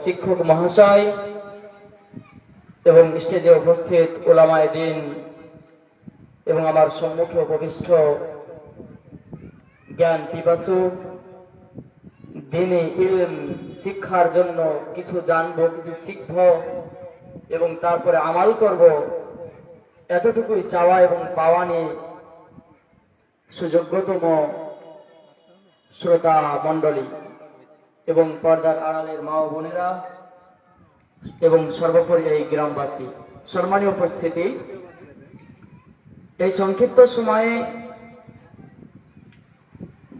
শিক্ষক মহাশয় এবং স্টেজে উপস্থিত উলামায়ে দ্বীন এবং আমার সম্মুখে উপবিষ্ট জ্ঞান পিপাসু, দ্বীনী ইলম শিক্ষার জন্য কিছু জানবো, কিছু শিখব এবং তারপরে আমাল করব, এতটুকুই চাওয়া এবং পাওয়া নিয়ে সুযোগ্যতম শ্রোতা মণ্ডলী এবং পর্দার আড়ালের মা ও বোনেরা এবং সর্বোপরি এই গ্রামবাসী, সম্মানীয় উপস্থিতি, এই সংক্ষিপ্ত সময়ে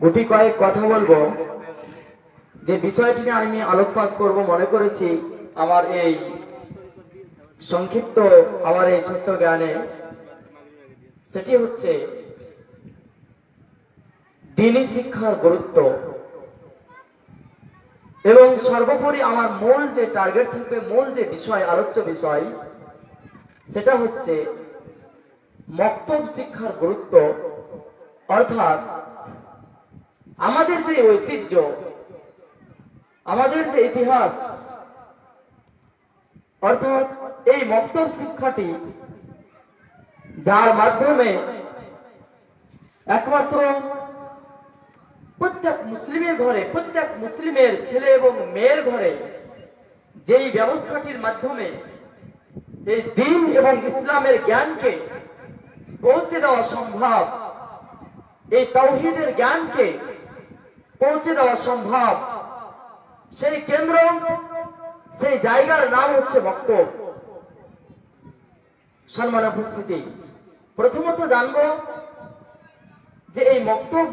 গুটি কয়েক কথা বলবো। যে বিষয়টি নিয়ে আমি আলোকপাত করব মনে করেছি আমার এই সংক্ষিপ্ত, আমার এই ছোট্ট জ্ঞানে, সেটি হচ্ছে দ্বীনী শিক্ষার গুরুত্ব এবং সর্বোপরি আমার মূল যে টার্গেট থাকবে, মূল যে বিষয়, আলোচ্য বিষয়, সেটা হচ্ছে মক্তব শিক্ষার গুরুত্ব। অর্থাৎ আমাদের যে ঐতিহ্য, আমাদের যে ইতিহাস, অর্থাৎ এই মক্তব শিক্ষাটি যার মাধ্যমে একমাত্র প্রত্যেক মুসলিমের ঘরে, প্রত্যেক মুসলিমের ছেলে এবং মেয়ের ঘরে যেই ব্যবস্থাটির মাধ্যমে এই দ্বীন এবং ইসলামের জ্ঞানকে পৌঁছে দেওয়া সম্ভব, এই তাওহীদের জ্ঞানকে পৌঁছে দেওয়া সম্ভব, সেই কেন্দ্র, সেই জায়গার নাম হচ্ছে মক্তব। সম্মানীয় উপস্থিতি, প্রথমত জানব যে এই মক্তব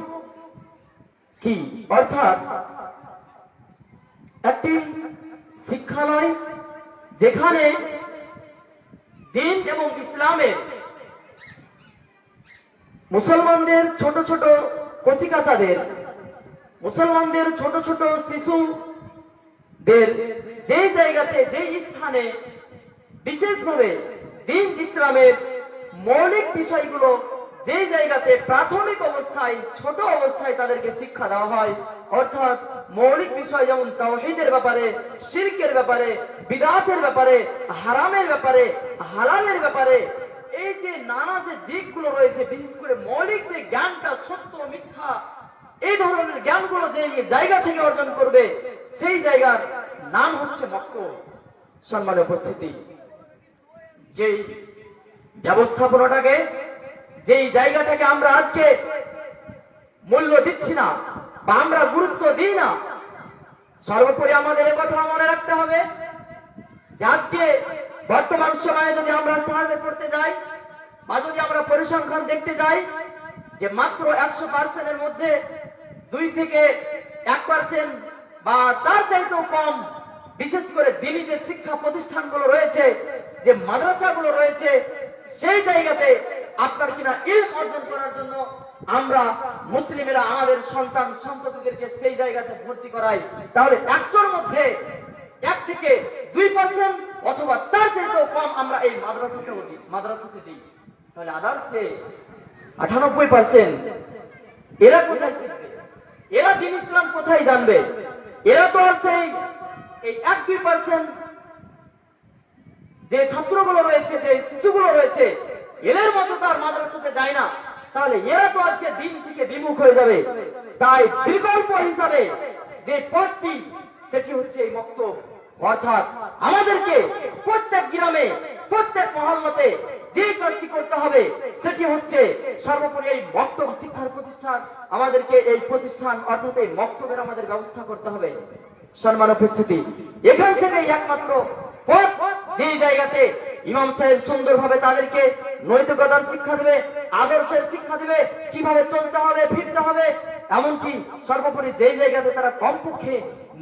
কি। অর্থাৎ একটি শিক্ষালয় যেখানে দ্বীন এবং ইসলামের, মুসলমানদের ছোট ছোট কচিকাচাদের, মুসলমানদের ছোট ছোট শিশুদের যেই জায়গাতে, যেই স্থানে বিশেষভাবে দ্বীন ইসলামের মৌলিক বিষয়গুলো যেই জায়গাতে প্রাথমিক অবস্থায়, ছোট অবস্থায় তাদেরকে শিক্ষা দেওয়া হয়, অর্থাৎ মৌলিক বিষয় যেমন তাওহীদের ব্যাপারে, শিরকের ব্যাপারে, বিদআতের ব্যাপারে, হারামের ব্যাপারে, হালালের ব্যাপারে, এই যে নানা যে দিকগুলো রয়েছে, বিশেষ করে মৌলিক যে জ্ঞানটা, সত্য মিথ্যা, এই ধরনের জ্ঞানগুলো যে জায়গা থেকে অর্জন করবে, সেই জায়গার নাম হচ্ছে মক্তব। সম্মানীয় উপস্থিতি, যেই ব্যবস্থাপনাটাকে, যেই জায়গাটাকে আমরা আজকে মূল্য দিচ্ছি না বা আমরা গুরুত্ব দিই না, সর্বোপরি আমাদের কথা মনে রাখতে হবে যে আজকে বর্তমান সময়ে যদি আমরা সার্ভে করতে যাই বা যদি আমরা পরিসংখ্যান দেখতে যাই, যে মাত্র 100% মধ্যে 2 থেকে 1% বা তার চাইতেও কম, বিশেষ করে দ্বীনী যে শিক্ষা প্রতিষ্ঠানগুলো রয়েছে, যে মাদ্রাসাগুলো রয়েছে, সেই জায়গাতে আপনার কিনা ইলম অর্জন করার জন্য আমরা মুসলিমেরা আমাদের সন্তান সন্ততিদেরকে সেই জায়গাতে ভর্তি করাই, তাহলে 100-র মধ্যে 1 থেকে 2% অথবা তার চাইতেও কম আমরা এই মাদ্রাসাতে দিই। তাহলে আদার্সে 98% এরা কোথায় শিখবে? এরা দ্বীন ইসলাম কোথায় জানবে? এরা তো আর সেই এই 1-2% যে ছাত্রগুলো রয়েছে, যে শিশুগুলো রয়েছে, এদের মতো তার মাদ্রাসাতে যায় না। তাহলে এরা তো আজকে দিন থেকে বিমুখ হয়ে যাবে। তাই বিকল্প হিসাবে যে পথটি, সেটি হচ্ছে এই মক্তব। অর্থাৎ আমাদেরকে প্রত্যেক গ্রামে, প্রত্যেক মহল্লাতে যে কাজটি করতে হবে, সেটি হচ্ছে সর্বোপরি এই মক্তব শিক্ষার প্রতিষ্ঠান। আমাদেরকে এই প্রতিষ্ঠান, অর্থাৎ এই মক্তবের আমাদের ব্যবস্থা করতে হবে। সম্মানীয় উপস্থিতি, এখান থেকে একমাত্র পথ, যে জায়গাতে ইমাম সাহেব সুন্দরভাবে তাদেরকে নৈতিকতার শিক্ষা দেবে, আদর্শের শিক্ষা দেবে, কিভাবে চলতে হবে, ফিরতে হবে, এমনকি সর্বোপরি যেই জায়গাতে তারা কমপক্ষে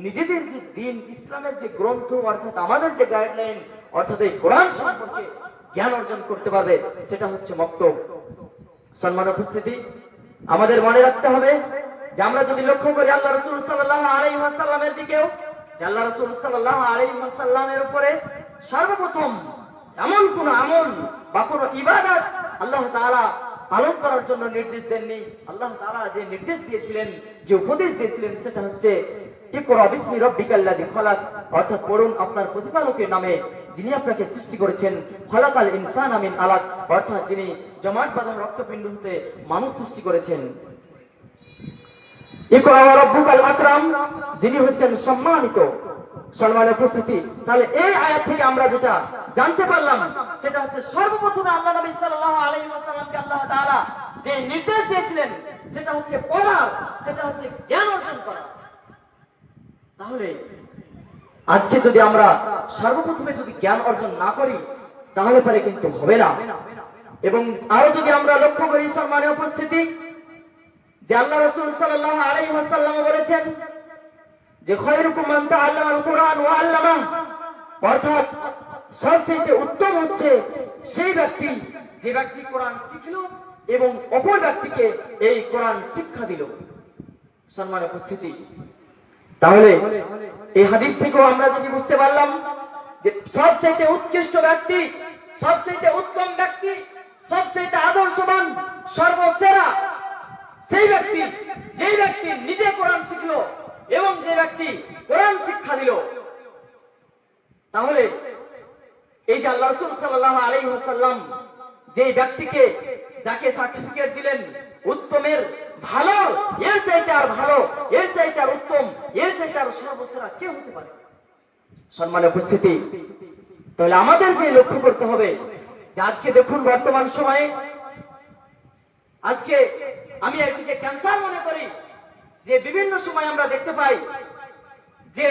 নিজেদের যে দ্বীন ইসলামের যে গ্রন্থ, অর্থাৎ আমাদের যে গাইডলাইন, অর্থাৎ এই কোরআন সম্পর্কে জ্ঞান অর্জন করতে পারবে, সেটা হচ্ছে মক্তব। সম্মানীয় উপস্থিতি, আমাদের মনে রাখতে হবে যে আমরা যদি লক্ষ্য করি আল্লাহ রাসূল সাল্লাল্লাহু আলাইহি ওয়াসাল্লামের দিকেও, যে আল্লাহ রাসূল সাল্লাল্লাহু আলাইহি ওয়াসাল্লামের উপরে সর্বপ্রথম এমন কোন আমল বা কোন ইবাদত আল্লাহ তাআলা পালন করার জন্য নির্দেশ দেননি। আল্লাহ তাআলা যে নির্দেশ দিয়েছিলেন, যে উপদেশ দিয়েছিলেন, সেটা হচ্ছে ইকরা বিসমি রাব্বিকাল্লাযী খলাক, অর্থাৎ পড়ুন আপনার প্রতিপালকের নামে যিনি আপনাকে সৃষ্টি করেছেন। খলাকাল ইনসানা মিন আলাক, অর্থাৎ যিনি জমাট বাঁধা রক্তপিণ্ড হতে মানুষ সৃষ্টি করেছেন। ইকরা ওয়া রাব্বুকাল আকরাম, যিনি হচ্ছেন সম্মানিত। সম্মানের উপস্থিতি, তাহলে এই আয়াত থেকে আমরা যেটা জানতে পারলাম সেটা হচ্ছে সর্বপ্রথমে আল্লাহ নবী সাল্লাল্লাহু আলাইহি ওয়াসাল্লামকে আল্লাহ তাআলা যে নির্দেশ দিয়েছিলেন সেটা হচ্ছে পড়ার, সেটা হচ্ছে জ্ঞান অর্জন করা। তাহলে আজকে যদি আমরা সর্বপ্রথমে যদি জ্ঞান অর্জন না করি তাহলে পরে কিন্তু হবে না। এবং আরো যদি আমরা লক্ষ্য করি সম্মানের উপস্থিতি, যে আল্লাহ রাসূল সাল্লাল্লাহু আলাইহি ওয়াসাল্লাম বলেছেন যে খায়রুকুম মান তাআল্লামাল কুরআন ওয়া আল্লামা, অর্থাৎ সবচেয়ে উত্তম হচ্ছে সেই ব্যক্তি যে ব্যক্তি কোরআন শিখলো এবং অপর ব্যক্তিকে এই কোরআন শিক্ষা দিল। সম্মানের উপস্থিতি, তাহলে এই হাদিস থেকেও আমরা যেটি বুঝতে পারলাম যে সবচেয়ে উৎকৃষ্ট ব্যক্তি, সবচেয়ে উত্তম ব্যক্তি, সবচেয়ে আদর্শবান, সর্বসেরা সেই ব্যক্তি যেই ব্যক্তি নিজে কোরআন শিখলো এবং যে ব্যক্তি কোরআন শিক্ষা দিল। তাহলে এই যে আল্লাহ রাসূল সাল্লাল্লাহু আলাইহি ওয়াসাল্লাম যে ব্যক্তিকে যাকে সার্টিফিকেট দিলেন উত্তমের ভালো, এর চাইতে আর ভালো, এর চাইতে আর উত্তম, এর চাইতে আর সর্বসেরা কে হতে পারে? সম্মানের উপস্থিতি, তাহলে আমাদের যে লক্ষ্য করতে হবে যে আজকে দেখুন বর্তমান সময়ে, আজকে আমি একদিকে ক্যান্সার মনে করি যে বিভিন্ন সময় আমরা দেখতে পাই যে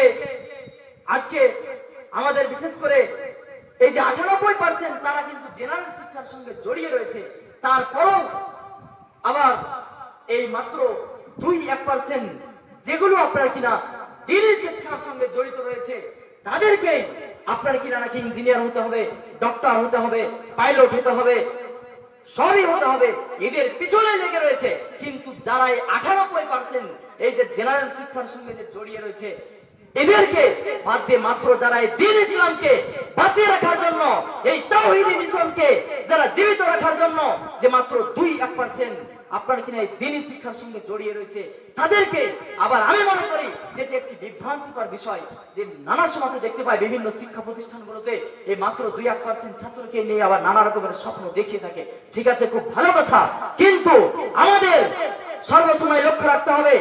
আজকে আমাদের বিশেষ করে এই যে 98% তারা কিন্তু জেনারেল শিক্ষার সঙ্গে জড়িয়ে রয়েছে, তারপরও আবার এই মাত্র 2-1% যেগুলো আপনার কিনা দিনই শিক্ষার সঙ্গে জড়িত রয়েছে তাদেরকে আপনার কিনা নাকি ইঞ্জিনিয়ার হতে হবে, ডক্টর হতে হবে, পাইলট হতে হবে, সবই হতে হবে, এদের পিছনে লেগে রয়েছে। কিন্তু যারা এই 98% এই যে জেনারেল শিক্ষার সঙ্গে যে জড়িয়ে রয়েছে এদেরকে বাদ দিয়ে মাত্র যারা এই দ্বীন ইসলামকে বাঁচিয়ে রাখার জন্য, এই তাওহীদি মিশনকে যারা জীবিত রাখার জন্য যে মাত্র 2-1% আপনার কিনা এই দ্বীনি শিক্ষার সঙ্গে জড়িয়ে রয়েছে তাদেরকে আবার আমি মনে করি যেটি একটি বিভ্রান্তিকর বিষয় যে নানা সময় দেখতে পাই বিভিন্ন শিক্ষা প্রতিষ্ঠানগুলোতে এই মাত্র 2-1% ছাত্রকে নিয়ে আবার নানা রকমের স্বপ্ন দেখিয়ে থাকে। ঠিক আছে, খুব ভালো কথা, কিন্তু আমাদের সর্বসময় লক্ষ্য রাখতে হবে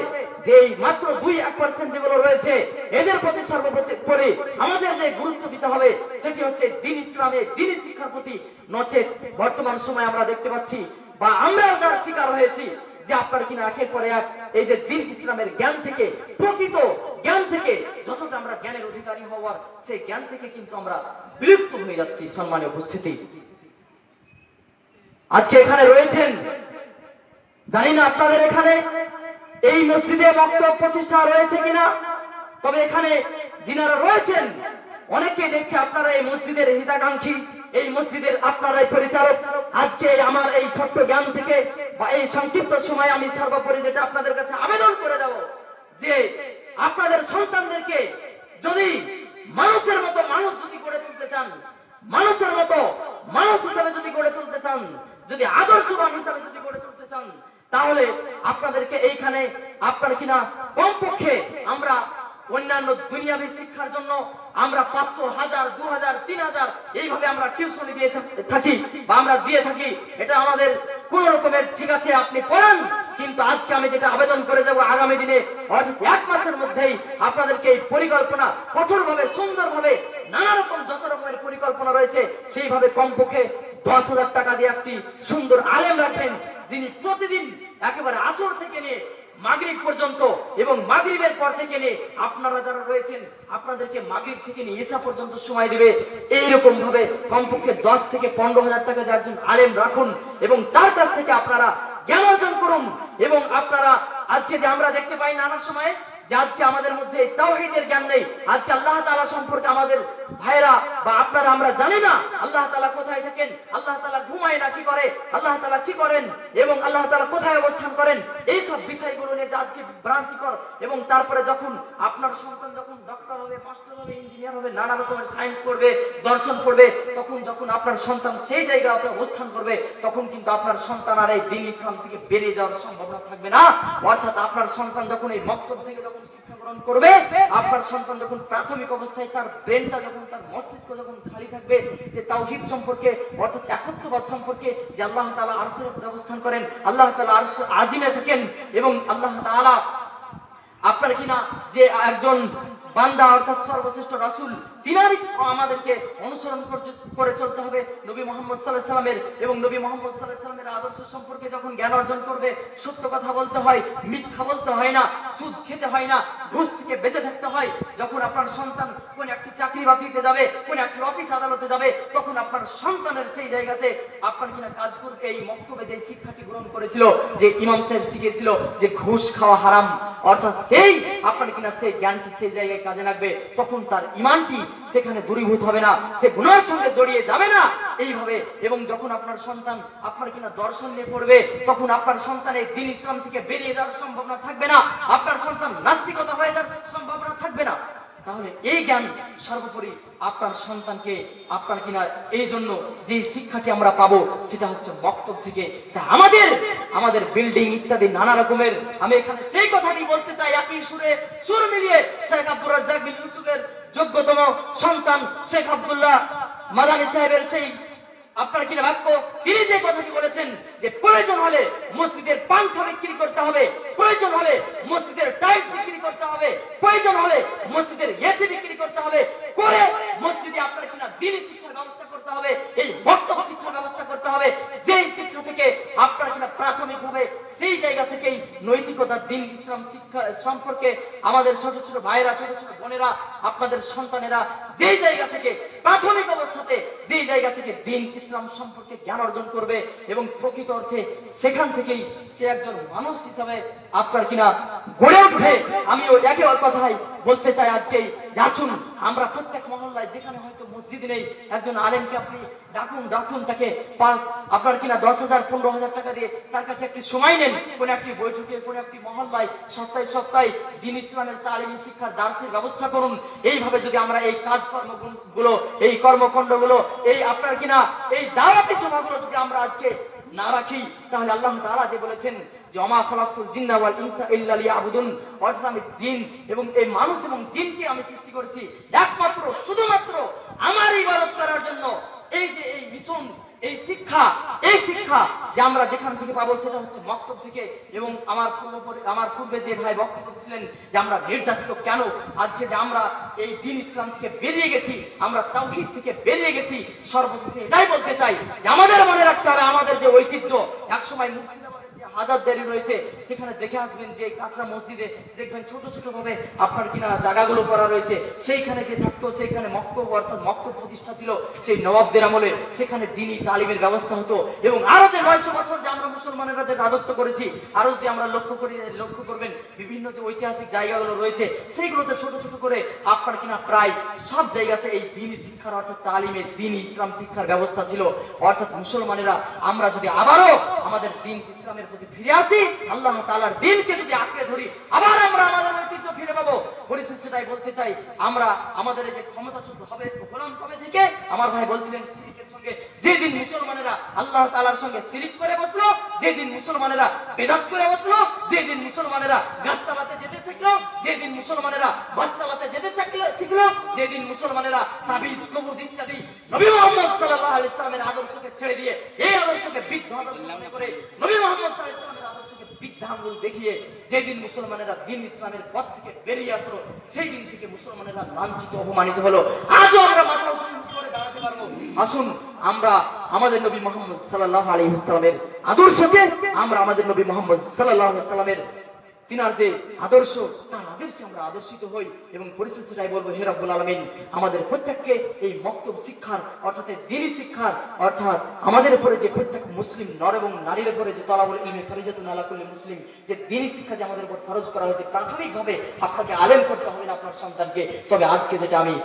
যে এই মাত্র 2-1% যেগুলো রয়েছে এদের প্রতি সর্বোপরি আমাদের যে গুরুত্ব দিতে হবে সেটি হচ্ছে দ্বীন ইসলামের দ্বীনি শিক্ষার প্রতি। নচেত বর্তমান সময় আমরা দেখতে পাচ্ছি বা আমরাও যার শিকার হয়েছি যে আপনার কিনা একের পরে এক এই যে দ্বীন ইসলামের জ্ঞান থেকে, প্রকৃত জ্ঞান থেকে যতটা আমরা জ্ঞানের অধিকারী হওয়ার সেই জ্ঞান থেকে কিন্তু আমরা বিলুপ্ত হয়ে যাচ্ছি। সম্মানীয় উপস্থিতি, আজকে এখানে রয়েছেন, জানি না আপনাদের এখানে এই মসজিদে বক্তব্য প্রতিষ্ঠা রয়েছে কিনা, তবে এখানে যিনারা রয়েছেন অনেকে দেখছি আপনারা এই মসজিদের হিতাকাঙ্ক্ষী, এই মসজিদের আপনারাই পরিচালক। আজকে আমার এই ছোট্ট জ্ঞান থেকে বা এই সংক্ষিপ্ত সময় আমি সর্বোপরি যেটা আপনাদের কাছে আবেদন করে যাব যে আপনাদের সন্তানদেরকে যদি মানুষের মতো মানুষ যদি গড়ে তুলতে চান, মানুষের মতো মানুষ হিসাবে যদি গড়ে তুলতে চান, যদি আদর্শবান হিসাবে যদি গড়ে তুলতে চান, তাহলে আপনাদেরকে এইখানে আপনার কিনা কমপক্ষে আমরা অন্যান্য দুনিয়াবী শিক্ষার জন্য আমরা 500, 1000, 2000, 3000 এইভাবে আমরা টিউশনি দিয়ে থাকি বা আমরা দিয়ে থাকি। এটা আমাদের কোন রকমের, ঠিক আছে আপনি পড়েন, কিন্তু আজকে আমি যেটা আবেদন করে যাব আগামী দিনে অর্থাৎ 1 মাসের মধ্যেই আপনাদেরকে এই পরিকল্পনা কঠোরভাবে, সুন্দরভাবে, নানা রকম যত রকমের পরিকল্পনা রয়েছে সেইভাবে কমপক্ষে 10,000 টাকা দিয়ে একটি সুন্দর আলেম রাখবেন যিনি প্রতিদিন একেবারে আসর থেকে নিয়ে মাগরিব পর্যন্ত এবং মাগরিবের পর থেকে নিয়ে আপনারা যারা রয়েছেন আপনাদেরকে মাগরিব থেকে নিয়ে ইশা পর্যন্ত সময় দিবে। এইরকম ভাবে কমপক্ষে 10 থেকে 15,000 টাকা দিয়ে একজন আলেম রাখুন এবং তার কাছ থেকে আপনারা জ্ঞান অর্জন করুন। এবং আপনারা আজকে যে আমরা দেখতে পাই নানা সময়ে যে আজকে আমাদের মধ্যে তাওহীদের জ্ঞান নেই, আজকে আল্লাহ তাআলা সম্পর্কে আমাদের ভাইরা বা আপনারা আমরা জানি না আল্লাহ তাআলা কোথায় থাকেন, আল্লাহ তাআলা ঘুমায় না কি করে, আল্লাহ তাআলা কি করেন এবং আল্লাহ তাআলা কোথায় অবস্থান করেন, এই সব বিষয়গুলো নিয়ে আজকে বিভ্রান্তিকর। এবং তারপরে যখন আপনার সন্তান যখন ডক্টর হবে, মাস্টার হবে, ইঞ্জিনিয়ার হবে, নানা রকমের সায়েন্স পড়বে, দর্শন পড়বে, তখন যখন আপনার সন্তান সেই জায়গাতে অবস্থান করবে তখন কিন্তু আপনার সন্তান আর এই দ্বীন ইসলাম থেকে বেরিয়ে যাওয়ার সম্ভাবনা থাকবে না। অর্থাৎ আপনার সন্তান যখন এই মক্তব থেকে যখন শিক্ষা গ্রহণ করবে, আপনার সন্তান যখন প্রাথমিক অবস্থায় তার ব্রেনটা যখন, তার মস্তিষ্ক যখন খালি থাকবে যে তাওহীদ সম্পর্কে, অর্থাৎ একত্ববাদ সম্পর্কে, যে আল্লাহ তাআলা আরশের উপরে অবস্থান করেন, আল্লাহ তাআলা আরশ আজিমে থাকেন এবং আল্লাহ তাআলা আপনার কিনা যে একজন বান্দা অর্থাৎ সর্বশ্রেষ্ঠ রাসূল, তিনারই আমাদেরকে অনুসরণ করে চলতে হবে নবী মুহাম্মদ সাল্লাল্লাহু আলাইহি সাল্লামের। এবং নবী মুহাম্মদ সাল্লাল্লাহু আলাইহি সাল্লামের আদর্শ সম্পর্কে যখন জ্ঞান অর্জন করবে, সত্য কথা বলতে হয়, মিথ্যা বলতে হয় না, সুদ খেতে হয় না, ঘুষ থেকে বেঁচে থাকতে হয়। যখন আপনার সন্তান কোন একটি চাকরি বাকরিতে যাবে, কোন একটি অফিস আদালতে যাবে, তখন আপনার সন্তানের সেই জায়গাতে আপনার কিনা কাজ করবে এই মক্তবে যে শিক্ষাটি গ্রহণ করেছিল, যে ইমাম সাহেব শিখিয়েছিল যে ঘুষ খাওয়া হারাম, অর্থাৎ সেই আপনার কিনা সেই জ্ঞানটি সেই জায়গায় কাজে লাগবে, তখন তার ঈমানটি সেখানে দূরীভূত হবে না, সে গুনাহের সঙ্গে জড়িয়ে যাবে না এইভাবে। এবং যখন আপনার সন্তান আপনার কিনা দর্শন নিয়ে পড়বে, তখন আপনার সন্তানের দ্বীন ইসলাম থেকে বেরিয়ে যাওয়ার সম্ভাবনা থাকবে না, আপনার সন্তান নাস্তিকতা হয়ে যাওয়ার সম্ভাবনা থাকবে না। তাহলে এই জ্ঞান সর্বোপরি আপনার সন্তানকে আপনার কিনা এই জন্য যে শিক্ষাটি আমরা পাবো সেটা হচ্ছে মক্তব থেকে। তা আমাদের বিল্ডিং ইত্যাদি নানা রকমের, আমি এখানে সেই কথাটি বলতে চাই একই সুরে সুর মিলিয়ে, শেখ আব্দুর রাজ্জাক বিন ইউসুফের যোগ্যতম সন্তান শেখ আব্দুল্লাহ মাদানী সাহেবের সেই আপনার কিনা বাক্য, তিনি যে কথাটি বলেছেন যে প্রয়োজন হলে মসজিদের পান্থা বিক্রি করতে হবে, প্রয়োজন হলে মসজিদের টাইলস বিক্রি করতে হবে, প্রয়োজন হলে মসজিদের এসি বিক্রি করতে হবে, করে মসজিদে আপনার কিনা দ্বীনি শিক্ষার ব্যবস্থা করতে হবে, এই বক্তব্য শিক্ষার ব্যবস্থা করতে হবে, যেই শিক্ষা থেকে আপনার কিনা প্রাথমিক ভাবে সেই জায়গা থেকেই নৈতিকতা, দ্বীন ইসলাম শিক্ষা সম্পর্কে আমাদের ছোট ছোট ভাইরা, ছোট ছোট বোনেরা, আপনাদের সন্তানেরা যেই জায়গা থেকে প্রাথমিক অবস্থাতে যেই জায়গা থেকে দ্বীন ইসলাম সম্পর্কে জ্ঞান অর্জন করবে এবং প্রকৃত অর্থে সেখান থেকেই সে একজন মানুষ হিসাবে আপনার কিনা গড়ে উঠবে। আমিও একই কথাই বলতে চাই আজকেই, আসুন আমরা প্রত্যেক মহল্লায় যেখানে হয়তো মসজিদ নেই, একজন আলেমকে আপনি ডাকুন তাকে আপনার কিনা 10,000 15,000 টাকা দিয়ে তার কাছে একটি সময় নেন, কোন একটি বৈঠকে, কোন একটি মহল্লায় সপ্তাহে দ্বীন ইসলামের তালিমি শিক্ষার দার্সের ব্যবস্থা করুন। এইভাবে যদি আমরা এই কাজকর্মগুলো, এই কর্মকাণ্ডগুলো, এই আপনার কিনা এই দাওয়াতি সভাগুলো যদি আমরা আজকে না রাখি, তাহলে আল্লাহ তাআলা যে বলেছেন যে ওমা খালাকতুল জিন্না ওয়াল ইনসা ইল্লা লিয়াবুদুন, অর্থাৎ আমি জিন এবং এই মানুষ এবং জিনকে আমি সৃষ্টি করেছি একমাত্র শুধুমাত্র আমার ইবাদত করার জন্য। এই যে এই মিশন, এই শিক্ষা যে আমরা যেখান থেকে পাবো সেটা হচ্ছে মক্তব থেকে। এবং আমার পূর্বে যে ভাই বক্তব্য ছিলেন যে আমরা নির্যাতিত কেন, আজকে যে আমরা এই দ্বীন ইসলাম থেকে বেরিয়ে গেছি, আমরা তাওহীদ থেকে বেরিয়ে গেছি, সর্বশেষে এটাই বলতে চাই যে আমাদের মনে রাখতে হবে আমাদের যে ঐতিহ্য। একসময় মুর্শিদাবাদের যে হাজারদারি রয়েছে, সেখানে দেখে আসবেন যে কাকড়া মসজিদে দেখবেন ছোট ছোট ভাবে আপনার কিনা জায়গাগুলো করা রয়েছে, সেইখানে যে থাকতো সেইখানে মক্তব অর্থাৎ মক্তব প্রতিষ্ঠা ছিল সেই নবাবদের আমলে, সেখানে দ্বীনি তালিমের ব্যবস্থা হতো। এবং আরো যে 900 বছর যে আমরা মুসলমানেরা যে রাজত্ব করেছি, আরো যদি আমরা লক্ষ্য করবেন বিভিন্ন যে ঐতিহাসিক জায়গাগুলো রয়েছে, সেইগুলোতে ছোট ছোট করে আপনার কিনা প্রায় সব জায়গাতে এই দ্বীনি শিক্ষার অর্থাৎ তালিমের দ্বীনি ইসলাম শিক্ষার ব্যবস্থা ছিল। অর্থাৎ মুসলমানেরা আমরা যদি আবারও আমাদের দ্বীন ইসলামের প্রতি ফিরে আসি, আল্লাহ তাআলার দ্বীনকে যদি আঁকড়ে ধরি, আবার আমরা আমাদের ঐতিহ্য ফিরে পাবো। পরিশেষটাই বলতে চাই, আমরা আমাদের এই যে ক্ষমতাচ্যুত হবে গোলাম কবে থেকে, আমার ভাই বলছিলেন শিরকের সঙ্গে যেদিন মুসলমানেরা আল্লাহ তাআলার সঙ্গে শিরক করে বসলো, যেদিন মুসলমানেরা বেদাত করে বসলো, যেদিন মুসলমানেরা গাছতলাতে যেতে শিখলো, যেদিন মুসলমানেরা বাসতলাতে যেতে শিখলো, যেদিন মুসলমানেরা তাবিজ কবুজ ইত্যাদি নবী মুহাম্মদ সাল্লাল্লাহু আলাইহি ওয়াসাল্লামের আদর্শকে ছেড়ে দিয়ে এই আদর্শকে বৃদ্ধ আদর্শ মনে করে নবী মুহাম্মদ সাল্লাল্লাহু আলাইহি ওয়াসাল্লামের আদর্শকে বৃদ্ধাঙ্গুল দেখিয়ে যেদিন মুসলমানেরা দ্বীন ইসলামের পথ থেকে বেরিয়ে আসলো, সেই দিন থেকে মুসলমানেরা লাঞ্ছিত অপমানিত হলো। আজও আমরা মাথা উঁচু করে দাঁড়াতে পারবো। আসুন আমরা আমাদের নবী মুহাম্মদ সাল্লাল্লাহু আলাইহি ওয়াসাল্লামের আদর্শকে, আমরা আমাদের নবী মুহাম্মদ সাল্লাল্লাহু আলাইহি ওয়াসাল্লামের তিনার যে আদর্শ, তার আদর্শে আমরা আদর্শিত হই। এবং পরিশেষটাই বলবো, হে রব্বুল আলামিন আমাদের প্রত্যেককে এই মক্তব শিক্ষার অর্থাৎ দ্বীনি শিক্ষার অর্থাৎ আমাদের উপরে যে প্রত্যেক মুসলিম নর এবং নারীর উপরে যে তলাবুল ইলমে ফরিজাতুন আলা কুল্লি মুসলিম, যে দ্বীনি শিক্ষা যে আমাদের উপর ফরজ করা হয়েছে, প্রাথমিকভাবে আপনাকে আলেম করতে হবে না আপনার সন্তানকে। তবে আজকে যেটা আমি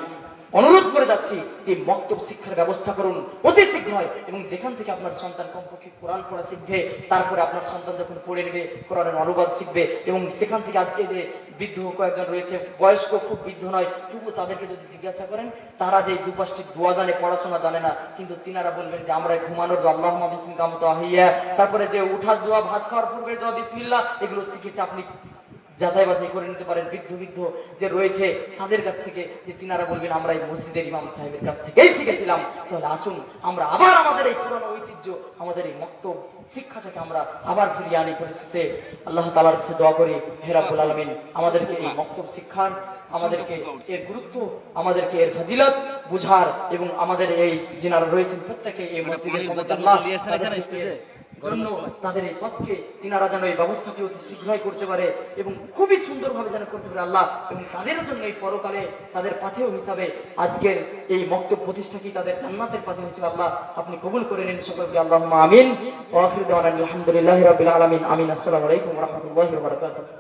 অনুরোধ করে যাচ্ছি যে মক্তব শিক্ষার ব্যবস্থা করুন অতি শীঘ্র, এবং যেখান থেকে আপনার সন্তান কমপক্ষে কোরআন পড়া শিখবে, তারপরে আপনার সন্তান যখন পড়ে নেবে কোরআনের অনুবাদ শিখবে, এবং সেখান থেকে আজকে যে বৃদ্ধ কয়েকজন রয়েছে, বয়স্ক খুব বৃদ্ধ নয়, তবু তাদেরকে যদি জিজ্ঞাসা করেন, তারা যে 2-5টি দোয়া জানে, পড়াশোনা জানে না, কিন্তু তিনারা বলবেন যে আমরা ঘুমানোর দোয়া আল্লাহুম্মা বিসমিকা মুতাহিয়া, তারপরে যে উঠার দোয়া, ভাত খাওয়ার পূর্বের দোয়া বিসমিল্লাহ, এগুলো শিখেছে। আপনি যাচাই বাছাই করে নিতে পারেন, বৃদ্ধ যে রয়েছে তাদের কাছ থেকে, যে তিনারা বলবেন আমরা এই মসজিদের ইমাম সাহেবের কাছ থেকেই শিখেছিলাম। তাহলে আসুন আমরা আবার আমাদের এই পুরনো ঐতিহ্য, আমাদের এই মক্তব শিক্ষাটাকে আমরা আবার ফিরিয়ে আনি। পরিশেষে আল্লাহ তাআলার কাছে দোয়া করি, হে রাব্বুল আলামিন আমাদেরকে এই মক্তব শিক্ষার, আমাদেরকে এর গুরুত্ব, আমাদেরকে এর ফজিলত বুঝার, এবং আমাদের এই যিনারা রয়েছেন প্রত্যেকে এই মসজিদের জন্য তাদের এই পথকে তিনারা যেন এই ব্যবস্থাকে অতি শীঘ্রই করতে পারে এবং খুবই সুন্দরভাবে যেন করতে পারে আল্লাহ, এবং তাদের জন্য এই পরকালে তাদের পাথেয় হিসাবে আজকের এই মক্তব প্রতিষ্ঠা কি তাদের জান্নাতের পাথেয় হিসেবে আল্লাহ আপনি কবুল করে নিন সকলকে। আল্লাহুম্মা আমিন ওয়া আখিরু দাওয়ানা আলহামদুলিল্লাহি রাব্বিল আলামিন। আমিন। আসসালামু আলাইকুম ওয়া রাহমাতুল্লাহি ওয়া বারাকাতুহু।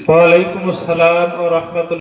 ওয়া আলাইকুম আসসালাম ওয়া রাহমাতুল্লাহ।